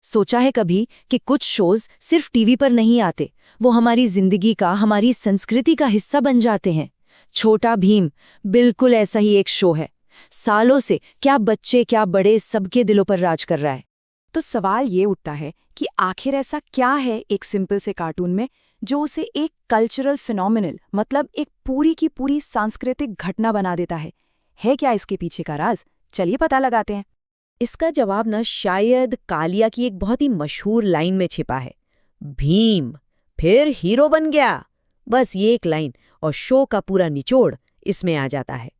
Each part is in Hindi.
सोचा है कभी कि कुछ शोज सिर्फ टीवी पर नहीं आते, वो हमारी जिंदगी का, हमारी संस्कृति का हिस्सा बन जाते हैं। छोटा भीम बिल्कुल ऐसा ही एक शो है। सालों से क्या बच्चे क्या बड़े सबके दिलों पर राज कर रहा है। तो सवाल ये उठता है कि आखिर ऐसा क्या है एक सिंपल से कार्टून में जो उसे एक कल्चरल फिनोमिनल, मतलब एक पूरी की पूरी सांस्कृतिक घटना बना देता है क्या इसके पीछे का राज? चलिए पता लगाते हैं। इसका जवाब न शायद कालिया की एक बहुत ही मशहूर लाइन में छिपा है। भीम फिर हीरो बन गया। बस ये एक लाइन और शो का पूरा निचोड़ इसमें आ जाता है।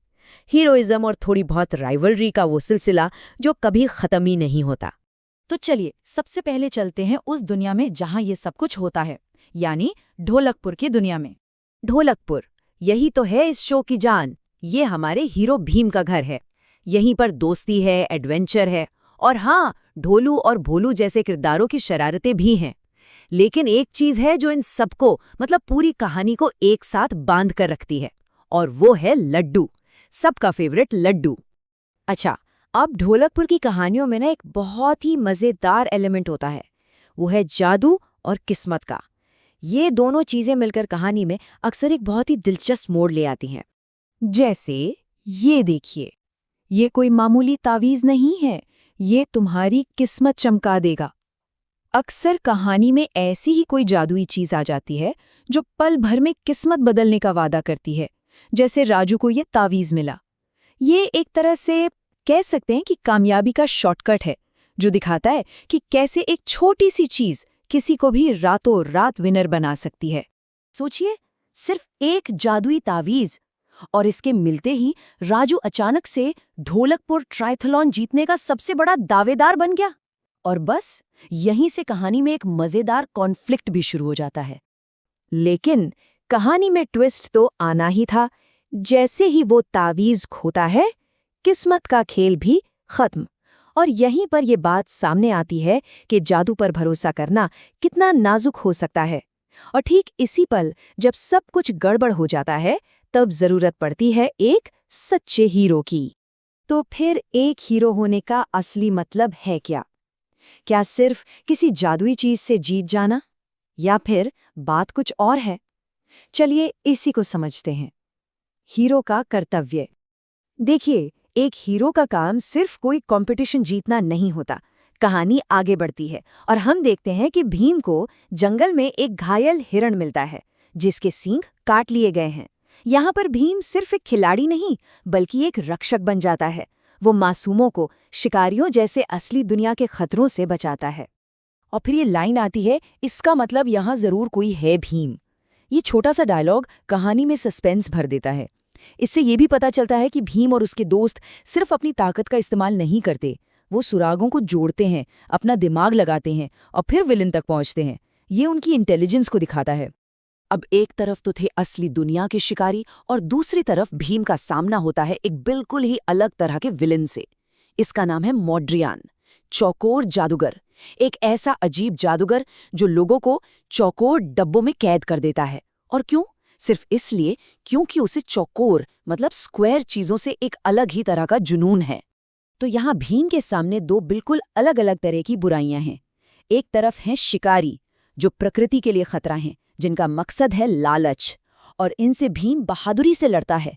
हीरोइज्म और थोड़ी बहुत राइवलरी का वो सिलसिला जो कभी खत्म ही नहीं होता। तो चलिए सबसे पहले चलते हैं उस दुनिया में जहां ये सब कुछ होता है, यानी ढोलकपुर की दुनिया में। ढोलकपुर, यही तो है इस शो की जान। ये हमारे हीरो भीम का घर है। यहीं पर दोस्ती है, एडवेंचर है और हाँ, ढोलू और भोलू जैसे किरदारों की शरारतें भी हैं। लेकिन एक चीज है जो इन सबको, मतलब पूरी कहानी को एक साथ बांध कर रखती है, और वो है लड्डू, सबका फेवरेट लड्डू। अच्छा, अब ढोलकपुर की कहानियों में ना एक बहुत ही मजेदार एलिमेंट होता है, वो है जादू और किस्मत का। ये दोनों चीजें मिलकर कहानी में अक्सर एक बहुत ही दिलचस्प मोड़ ले आती हैं। जैसे ये देखिए, ये कोई मामूली तावीज नहीं है, ये तुम्हारी किस्मत चमका देगा। अक्सर कहानी में ऐसी ही कोई जादुई चीज आ जाती है जो पल भर में किस्मत बदलने का वादा करती है। जैसे राजू को ये तावीज मिला। ये एक तरह से कह सकते हैं कि कामयाबी का शॉर्टकट है, जो दिखाता है कि कैसे एक छोटी सी चीज किसी को भी रातों रात विनर बना सकती है। सोचिए, सिर्फ एक जादुई तावीज और इसके मिलते ही राजू अचानक से ढोलकपुर ट्रायथलॉन जीतने का सबसे बड़ा दावेदार बन गया। और बस यहीं से कहानी में एक मजेदार कॉन्फ्लिक्ट भी शुरू हो जाता है। लेकिन कहानी में ट्विस्ट तो आना ही था। जैसे ही वो तावीज खोता है, किस्मत का खेल भी खत्म। और यहीं पर ये बात सामने आती है कि जादू पर भरोसा करना कितना नाजुक हो सकता है। और ठीक इसी पल जब सब कुछ गड़बड़ हो जाता है, तब जरूरत पड़ती है एक सच्चे हीरो की। तो फिर एक हीरो होने का असली मतलब है क्या? क्या सिर्फ किसी जादुई चीज से जीत जाना, या फिर बात कुछ और है? चलिए इसी को समझते हैं। हीरो का कर्तव्य। देखिए, एक हीरो का काम सिर्फ कोई कंपटीशन जीतना नहीं होता। कहानी आगे बढ़ती है और हम देखते हैं कि भीम को जंगल में एक घायल हिरण मिलता है जिसके सींग काट लिए गए हैं। यहाँ पर भीम सिर्फ एक खिलाड़ी नहीं, बल्कि एक रक्षक बन जाता है। वो मासूमों को शिकारियों जैसे असली दुनिया के खतरों से बचाता है। और फिर ये लाइन आती है, इसका मतलब यहाँ जरूर कोई है भीम। ये छोटा सा डायलॉग कहानी में सस्पेंस भर देता है। इससे ये भी पता चलता है कि भीम और उसके दोस्त सिर्फ अपनी ताकत का इस्तेमाल नहीं करते, वो सुरागों को जोड़ते हैं, अपना दिमाग लगाते हैं और फिर विलन तक पहुंचते हैं। ये उनकी इंटेलिजेंस को दिखाता है। अब एक तरफ तो थे असली दुनिया के शिकारी और दूसरी तरफ भीम का सामना होता है एक बिल्कुल ही अलग तरह के विलन से। इसका नाम है मोड्रियान, चौकोर जादूगर। एक ऐसा अजीब जादूगर जो लोगों को चौकोर डब्बों में कैद कर देता है। और क्यों? सिर्फ इसलिए क्योंकि उसे चौकोर, मतलब स्क्वायर चीजों से एक अलग ही तरह का जुनून है। तो यहाँ भीम के सामने दो बिल्कुल अलग अलग तरह की बुराइयां हैं। एक तरफ हैं शिकारी, जो प्रकृति के लिए खतरा हैं, जिनका मकसद है लालच, और इनसे भीम बहादुरी से लड़ता है।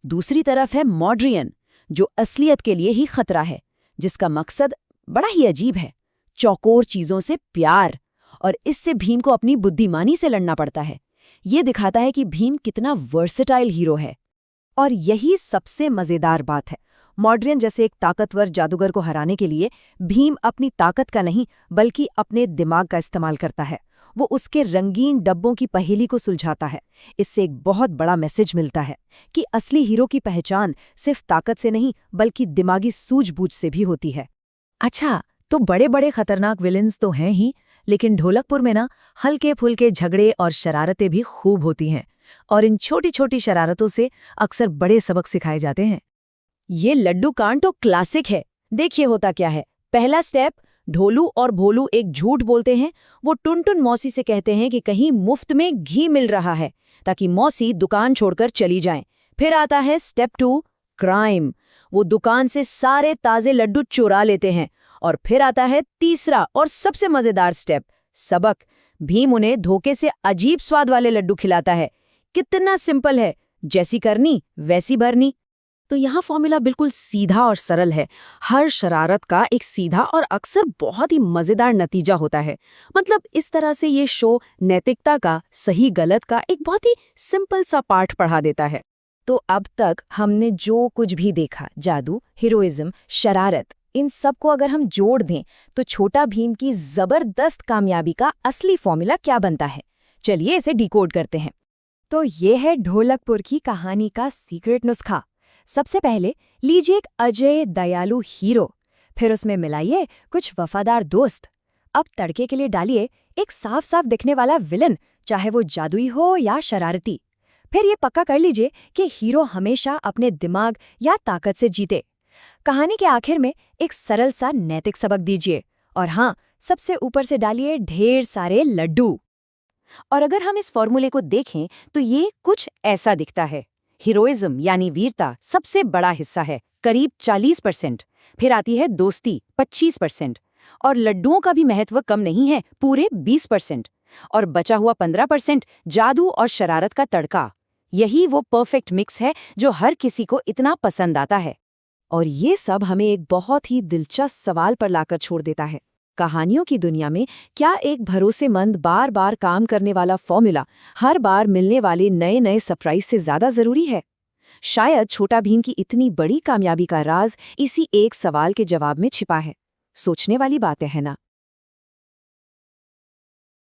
दूसरी तरफ है मॉड्रियन, जो असलियत के लिए ही खतरा है, जिसका मकसद बड़ा ही अजीब है, चौकोर चीजों से प्यार। और इससे भीम को अपनी बुद्धिमानी से लड़ना पड़ता है। ये दिखाता है कि भीम कितना वर्सेटाइल हीरो है। और यही सबसे मजेदार बात है। मॉड्रियन जैसे एक ताकतवर जादूगर को हराने के लिए भीम अपनी ताकत का नहीं, बल्कि अपने दिमाग का इस्तेमाल करता है। वो उसके रंगीन डब्बों की पहेली को सुलझाता है। इससे एक बहुत बड़ा मैसेज मिलता है कि असली हीरो की पहचान सिर्फ ताकत से नहीं, बल्कि दिमागी सूझबूझ से भी होती है। अच्छा, तो बड़े बड़े खतरनाक विलेंस तो हैं ही, लेकिन ढोलकपुर में ना हल्के फुल्के झगड़े और शरारतें भी खूब होती हैं। और इन छोटी छोटी शरारतों से अक्सर बड़े सबक सिखाए जाते हैं। ये लड्डू कांड तो क्लासिक है। देखिए होता क्या है। पहला स्टेप, ढोलू और भोलू एक झूठ बोलते हैं। वो टुनटुन मौसी से कहते हैं कि कहीं मुफ्त में घी मिल रहा है, ताकि मौसी दुकान छोड़कर चली जाएं। फिर आता है स्टेप 2, क्राइम। वो दुकान से सारे ताजे लड्डू चुरा लेते हैं और फिर आता है तीसरा और सबसे मजेदार स्टेप, सबक। भीम उन्हें धोखे से अजीब स्वाद वाले लड्डू खिलाता है। कितना सिंपल है, जैसी करनी वैसी भरनी। तो यहाँ फॉर्मूला बिल्कुल सीधा और सरल है। हर शरारत का एक सीधा और अक्सर बहुत ही मजेदार नतीजा होता है। मतलब इस तरह से ये शो नैतिकता का, सही गलत का एक बहुत ही सिंपल सा पाठ पढ़ा देता है। तो अब तक हमने जो कुछ भी देखा, जादू, हीरोइज्म, शरारत, इन सब को अगर हम जोड़ दें तो छोटा भीम की जबरदस्त कामयाबी का असली फॉर्मूला क्या बनता है? चलिए इसे डिकोड करते हैं। तो ये है ढोलकपुर की कहानी का सीक्रेट नुस्खा। सबसे पहले लीजिए एक अजय दयालु हीरो, फिर उसमें मिलाइए कुछ वफादार दोस्त। अब तड़के के लिए डालिए एक साफ साफ दिखने वाला विलन, चाहे वो जादुई हो या शरारती। फिर ये पक्का कर लीजिए कि हीरो हमेशा अपने दिमाग या ताकत से जीते। कहानी के आखिर में एक सरल सा नैतिक सबक दीजिए, और हाँ, सबसे ऊपर से डालिए ढेर सारे लड्डू। और अगर हम इस फॉर्मूले को देखें तो ये कुछ ऐसा दिखता है। हीरोइज्म यानी वीरता सबसे बड़ा हिस्सा है, करीब 40%। फिर आती है दोस्ती 25%, और लड्डुओं का भी महत्व कम नहीं है, पूरे 20%। और बचा हुआ 15% जादू और शरारत का तड़का। यही वो परफेक्ट मिक्स है जो हर किसी को इतना पसंद आता है। और ये सब हमें एक बहुत ही दिलचस्प सवाल पर लाकर छोड़ देता है। कहानियों की दुनिया में क्या एक भरोसेमंद, बार बार काम करने वाला फॉर्मूला हर बार मिलने वाले नए नए सरप्राइज से ज्यादा जरूरी है? शायद छोटा भीम की इतनी बड़ी कामयाबी का राज इसी एक सवाल के जवाब में छिपा है। सोचने वाली बातें है ना?